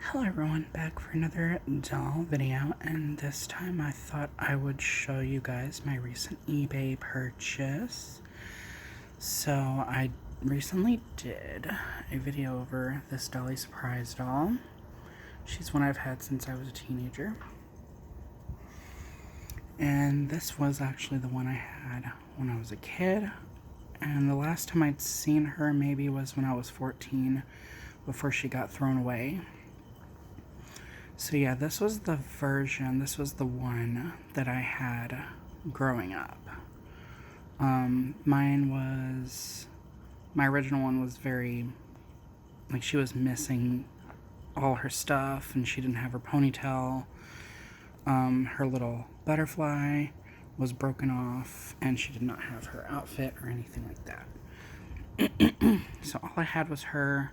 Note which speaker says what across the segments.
Speaker 1: Hello everyone, back for another doll video, and this time I thought I would show you guys my recent eBay purchase. So I recently did a video over this Dolly surprise doll. She's one I've had since I was a teenager. And this was actually the one I had when I was a kid. And the last time I'd seen her maybe was when I was 14, before she got thrown away. So yeah, this was the one that I had growing up. My original one was very, like, she was missing all her stuff, and she didn't have her ponytail. Her little butterfly was broken off, and she did not have her outfit or anything like that. So all I had was her,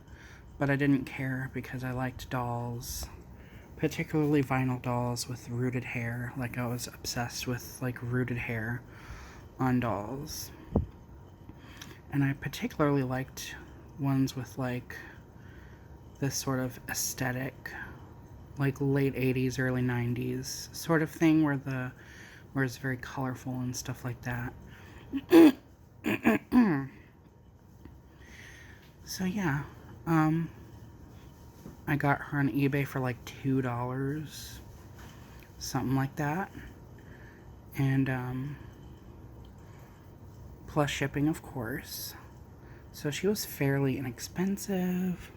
Speaker 1: but I didn't care because I liked dolls. Particularly vinyl dolls with rooted hair. Like, I was obsessed with, like, rooted hair on dolls. And I particularly liked ones with, like, this sort of aesthetic, like late 80s, early 90s sort of thing, where it's very colorful and stuff like that. So yeah, I got her on eBay for like $2, something like that, and plus shipping, of course. So she was fairly inexpensive,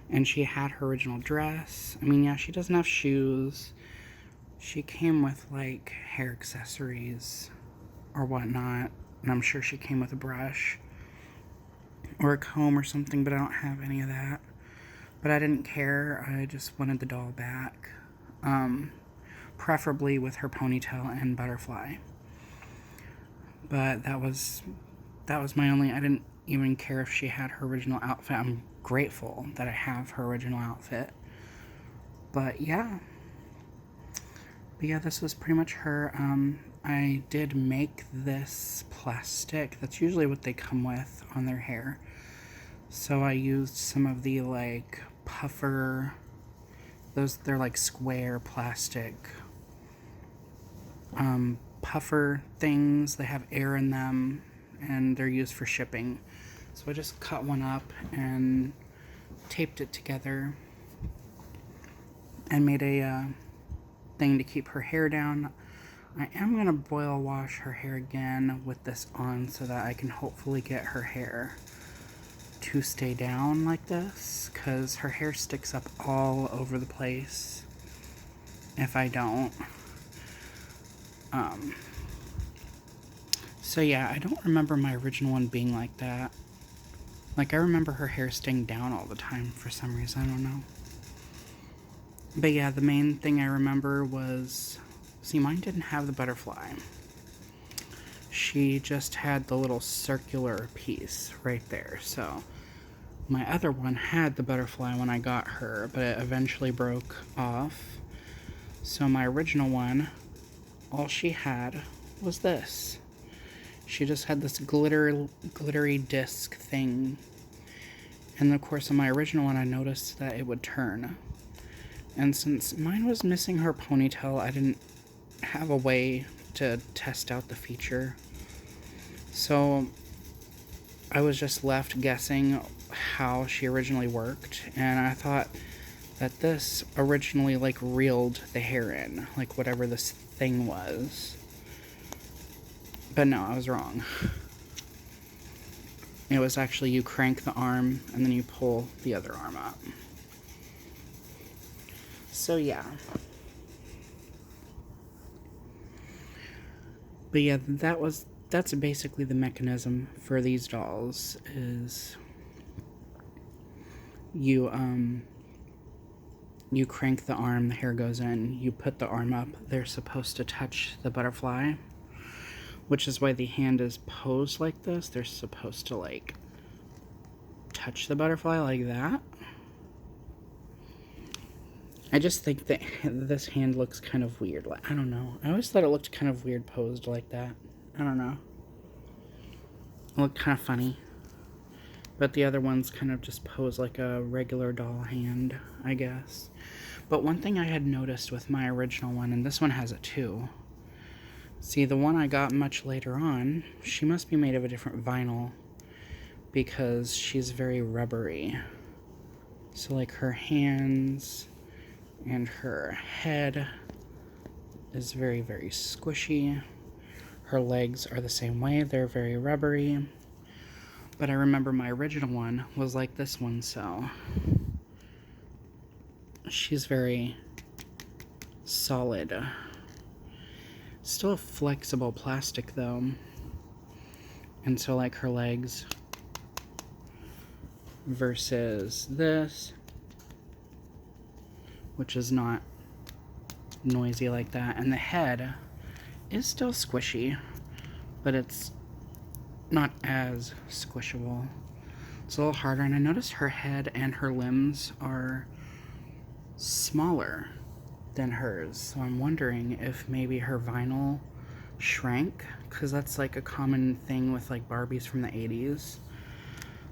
Speaker 1: and she had her original dress. I mean, yeah, she doesn't have shoes. She came with like hair accessories or whatnot, and I'm sure she came with a brush or a comb or something, but I don't have any of that. But I didn't care. I just wanted the doll back. Preferably with her ponytail and butterfly. But that was my only... I didn't even care if she had her original outfit. I'm grateful that I have her original outfit. But yeah. This was pretty much her. I did make this plastic. That's usually what they come with on their hair. So I used some of the, like, puffer, they're like square plastic puffer things. They have air in them, and they're used for shipping. So I just cut one up and taped it together and made a thing to keep her hair down. I am going to boil wash her hair again with this on so that I can hopefully get her hair to stay down like this, because her hair sticks up all over the place if I don't. So yeah, I don't remember my original one being like that. Like, I remember her hair staying down all the time for some reason, I don't know. But yeah, the main thing I remember was, see, mine didn't have the butterfly. She just had the little circular piece right there. So my other one had the butterfly when I got her, but it eventually broke off. So my original one, all she had was this. She just had this glittery disc thing. And of course, on my original one, I noticed that it would turn. And since mine was missing her ponytail, I didn't have a way to test out the feature. So I was just left guessing how she originally worked, and I thought that this originally, like, reeled the hair in, like whatever this thing was. But no, I was wrong. It was actually, you crank the arm and then you pull the other arm up. So yeah. But yeah, that's basically the mechanism for these dolls, is you crank the arm, the hair goes in, you put the arm up, they're supposed to touch the butterfly, which is why the hand is posed like this. They're supposed to, like, touch the butterfly like that. I just think that this hand looks kind of weird. I don't know. I always thought it looked kind of weird posed like that. I don't know. It looked kind of funny. But the other ones kind of just pose like a regular doll hand, I guess. But one thing I had noticed with my original one, and this one has it too. See, the one I got much later on, she must be made of a different vinyl because she's very rubbery. So like her hands and her head is very, very squishy. Her legs are the same way, they're very rubbery. But I remember my original one was like this one, so she's very solid. Still a flexible plastic though. And so like her legs versus this, which is not noisy like that. And the head is still squishy, but it's not as squishable. It's a little harder, and I noticed her head and her limbs are smaller than hers, so I'm wondering if maybe her vinyl shrank, because that's like a common thing with like Barbies from the 80s.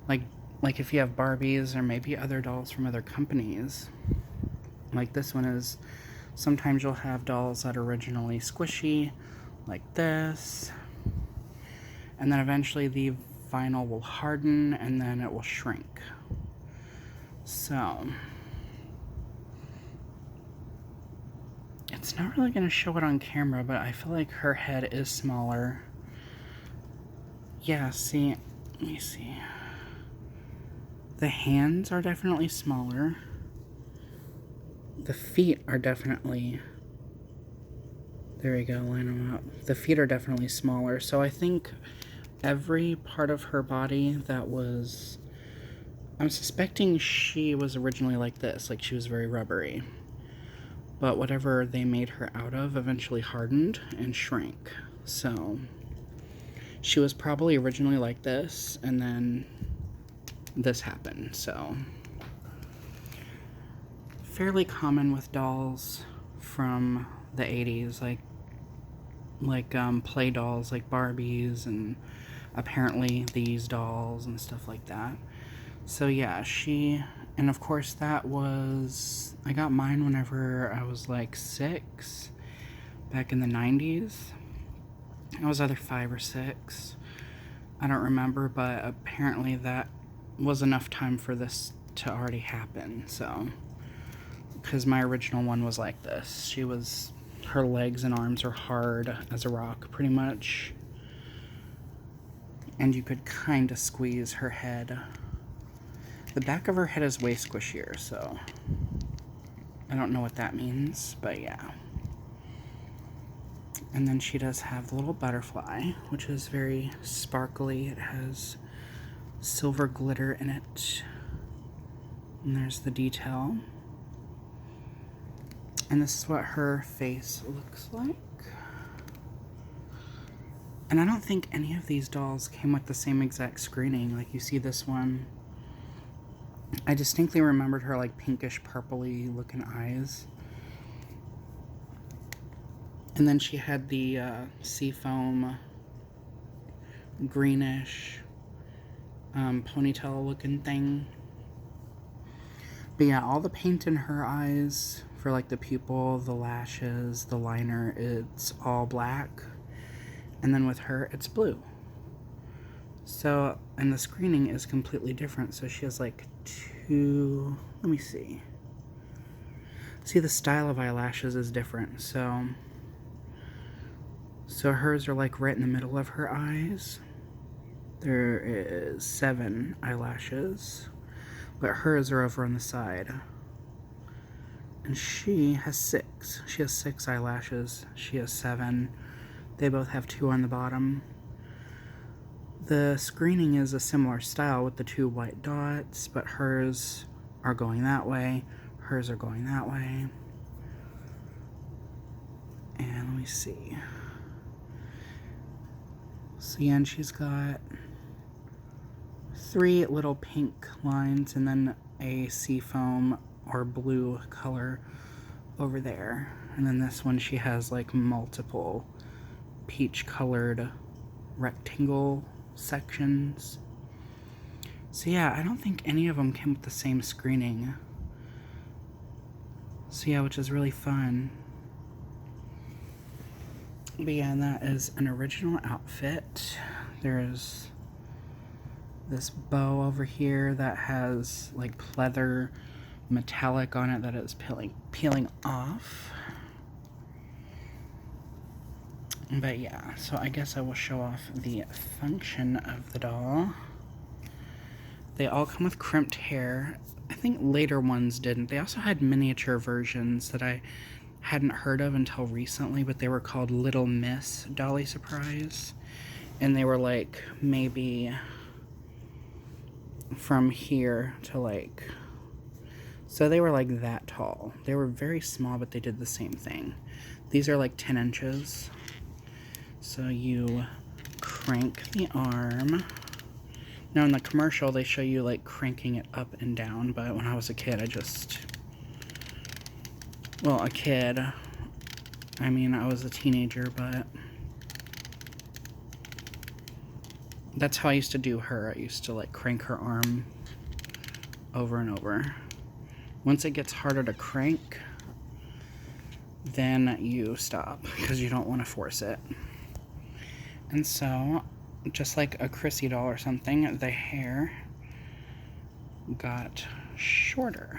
Speaker 1: Like if you have Barbies or maybe other dolls from other companies, like this one is, sometimes you'll have dolls that are originally squishy, like this, and then eventually the vinyl will harden and then it will shrink. So it's not really going to show it on camera, but I feel like her head is smaller. Yeah, see, let me see. The hands are definitely smaller. The feet are definitely, there we go, line them up. The feet are definitely smaller, so I think every part of her body that was, I'm suspecting she was originally like this, like she was very rubbery. But whatever they made her out of eventually hardened and shrank. So she was probably originally like this, and then this happened. So fairly common with dolls from the 80s, like play dolls like Barbies, and apparently these dolls and stuff like that. So yeah, and of course that was, I got mine whenever I was like 6, back in the 90s. I was either 5 or 6. I don't remember, but apparently that was enough time for this to already happen, so. Because my original one was like this. Her legs and arms are hard as a rock, pretty much. And you could kind of squeeze her head. The back of her head is way squishier, so I don't know what that means, but yeah. And then she does have the little butterfly, which is very sparkly. It has silver glitter in it. And there's the detail. And this is what her face looks like. And I don't think any of these dolls came with the same exact screening. Like you see this one, I distinctly remembered her like pinkish purpley looking eyes. And then she had the seafoam greenish ponytail looking thing. But yeah, all the paint in her eyes for like the pupil, the lashes, the liner, it's all black. And then with her, it's blue. So, and the screening is completely different. So she has like 2, let me see. See, the style of eyelashes is different. So hers are like right in the middle of her eyes. There is 7 eyelashes, but hers are over on the side. And she has 6. She has 6 eyelashes. She has 7. They both have 2 on the bottom. The screening is a similar style with the 2 white dots, but hers are going that way. Hers are going that way. And let me see. So yeah, and she's got 3 little pink lines and then a seafoam or blue color over there. And then this one, she has like multiple peach colored rectangle sections. So yeah, I don't think any of them came with the same screening. So yeah, which is really fun. But yeah, and that is an original outfit. There's this bow over here that has like pleather metallic on it that is peeling off. But yeah, so I guess I will show off the function of the doll. They all come with crimped hair. I think later ones didn't. They also had miniature versions that I hadn't heard of until recently, but they were called Little Miss Dolly Surprise. And they were like maybe from here to like, so they were like that tall. They were very small, but they did the same thing. These are like 10 inches. So you crank the arm. Now in the commercial, they show you like cranking it up and down, but when I was a kid, I mean, I was a teenager, but that's how I used to do her. I used to like crank her arm over and over. Once it gets harder to crank, then you stop because you don't want to force it. And so, just like a Chrissy doll or something, the hair got shorter.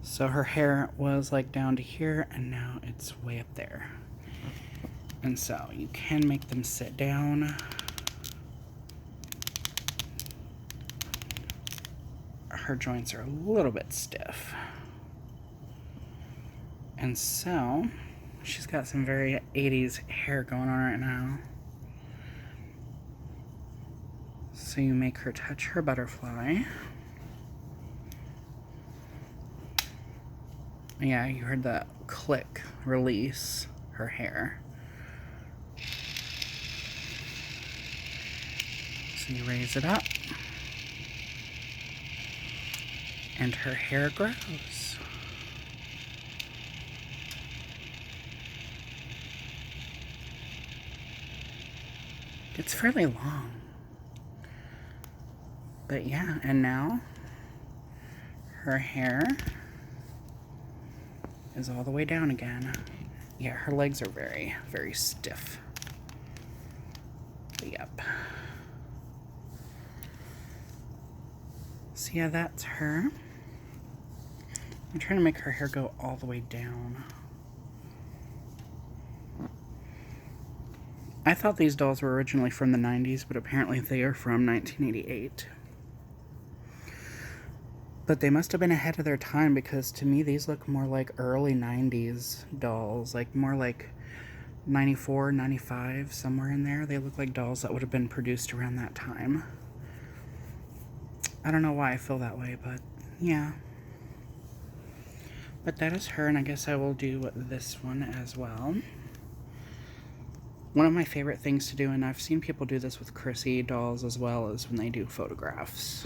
Speaker 1: So her hair was like down to here, and now it's way up there. And so you can make them sit down. Her joints are a little bit stiff. And so she's got some very 80s hair going on right now. So you make her touch her butterfly. Yeah, you heard that click, release her hair. So you raise it up. And her hair grows. It's fairly long. But yeah, and now her hair is all the way down again. Yeah, her legs are very, very stiff. But yep. So yeah, that's her. I'm trying to make her hair go all the way down. I thought these dolls were originally from the 90s, but apparently they are from 1988. But they must have been ahead of their time, because to me these look more like early 90s dolls, like more like 94, 95, somewhere in there. They look like dolls that would have been produced around that time. I don't know why I feel that way, but yeah. But that is her, and I guess I will do this one as well. One of my favorite things to do, and I've seen people do this with Chrissy dolls as well, is when they do photographs.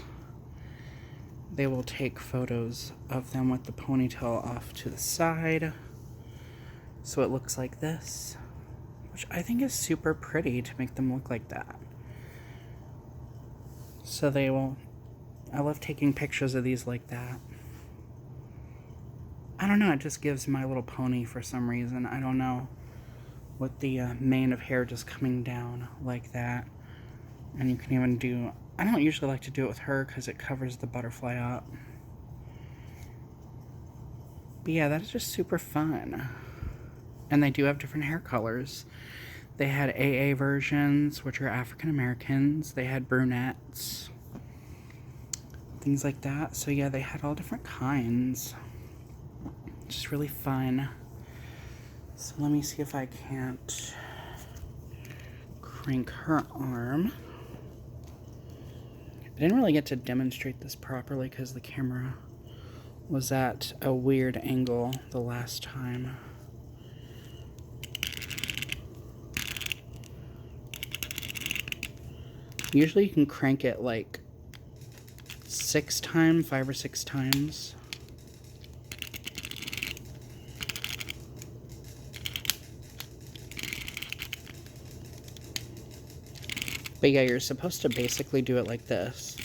Speaker 1: They will take photos of them with the ponytail off to the side, so it looks like this, which I think is super pretty to make them look like that. So I love taking pictures of these like that. I don't know, it just gives My Little Pony for some reason. I don't know, with the mane of hair just coming down like that. And you can even do, I don't usually like to do it with her because it covers the butterfly up. But yeah, that's just super fun. And they do have different hair colors. They had AA versions, which are African Americans. They had brunettes, things like that. So yeah, they had all different kinds. Just really fun. So let me see if I can't crank her arm. I didn't really get to demonstrate this properly because the camera was at a weird angle the last time. Usually you can crank it like 5 or 6 times. But yeah, you're supposed to basically do it like this.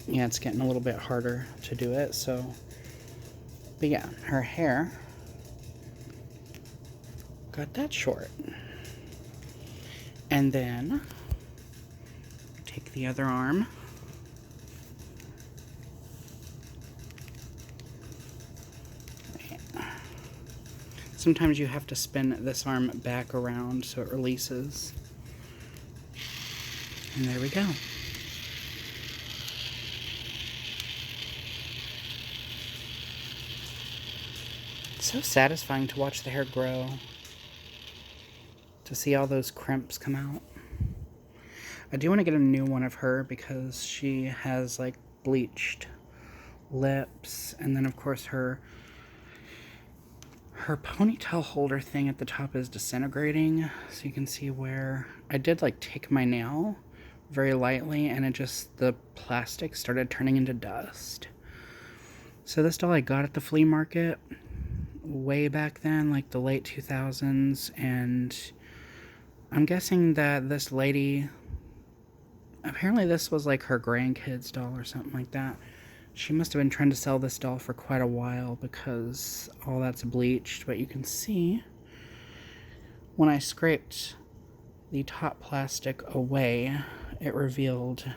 Speaker 1: Yeah, it's getting a little bit harder to do it, so. But yeah, her hair got that short. And then take the other arm. Sometimes you have to spin this arm back around so it releases. And there we go. It's so satisfying to watch the hair grow. To see all those crimps come out. I do want to get a new one of her because she has like bleached lips, and then of course her ponytail holder thing at the top is disintegrating, so you can see where I did like take my nail very lightly and it just, the plastic started turning into dust. So this doll I got at the flea market way back then, like the late 2000s, and I'm guessing that this lady, apparently this was like her grandkid's doll or something like that. She must have been trying to sell this doll for quite a while because all that's bleached. But you can see when I scraped the top plastic away, it revealed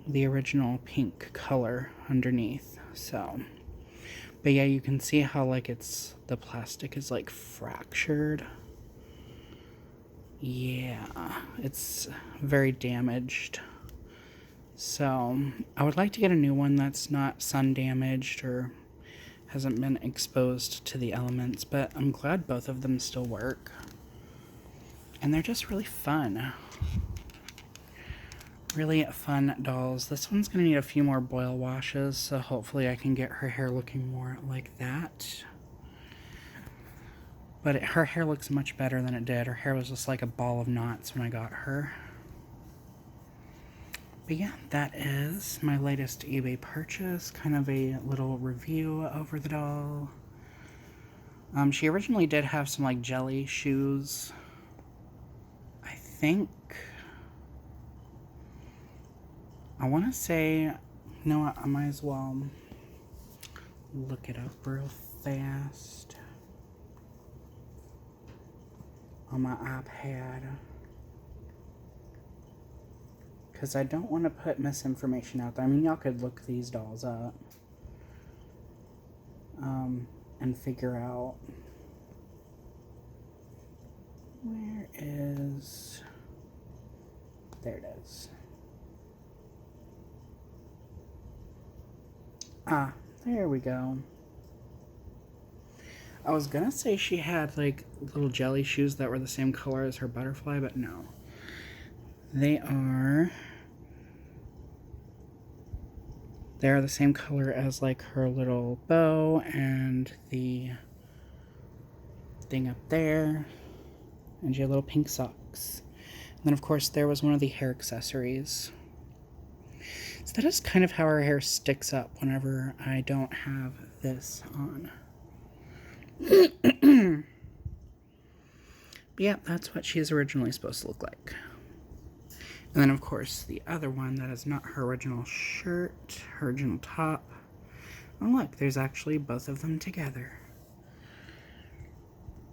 Speaker 1: the original pink color underneath. So, but yeah, you can see how like the plastic is like fractured. Yeah, it's very damaged. So, I would like to get a new one that's not sun damaged or hasn't been exposed to the elements, but I'm glad both of them still work. And they're just really fun. Really fun dolls. This one's going to need a few more boil washes, so hopefully I can get her hair looking more like that. But her hair looks much better than it did. Her hair was just like a ball of knots when I got her. But yeah, that is my latest eBay purchase. Kind of a little review over the doll. She originally did have some like jelly shoes. I think. I want to say, you know what, I might as well look it up real fast on my iPad. Because I don't want to put misinformation out there. I mean, y'all could look these dolls up and figure out where is... There it is. Ah, there we go. I was gonna say she had like little jelly shoes that were the same color as her butterfly, but no. They're the same color as like her little bow and the thing up there. And she had little pink socks. And then of course there was one of the hair accessories. So that is kind of how her hair sticks up whenever I don't have this on. But yeah, that's what she is originally supposed to look like. And then, of course, the other one that is not her original shirt, her original top. Oh, look, there's actually both of them together.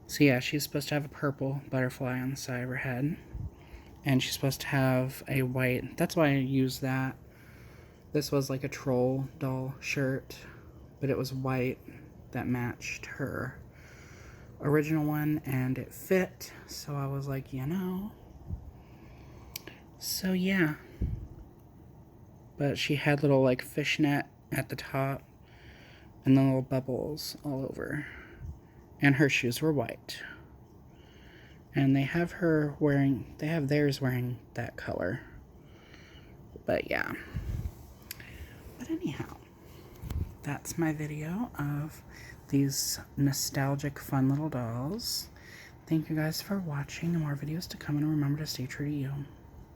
Speaker 1: So yeah, she's supposed to have a purple butterfly on the side of her head. And she's supposed to have a white, that's why I used that. This was like a troll doll shirt, but it was white that matched her original one, and it fit. So I was like, you know. So yeah, but she had little like fishnet at the top and the little bubbles all over, and her shoes were white, and they have theirs wearing that color. But yeah, but anyhow, that's my video of these nostalgic fun little dolls. Thank you guys for watching, and more videos to come, and remember to stay true to you.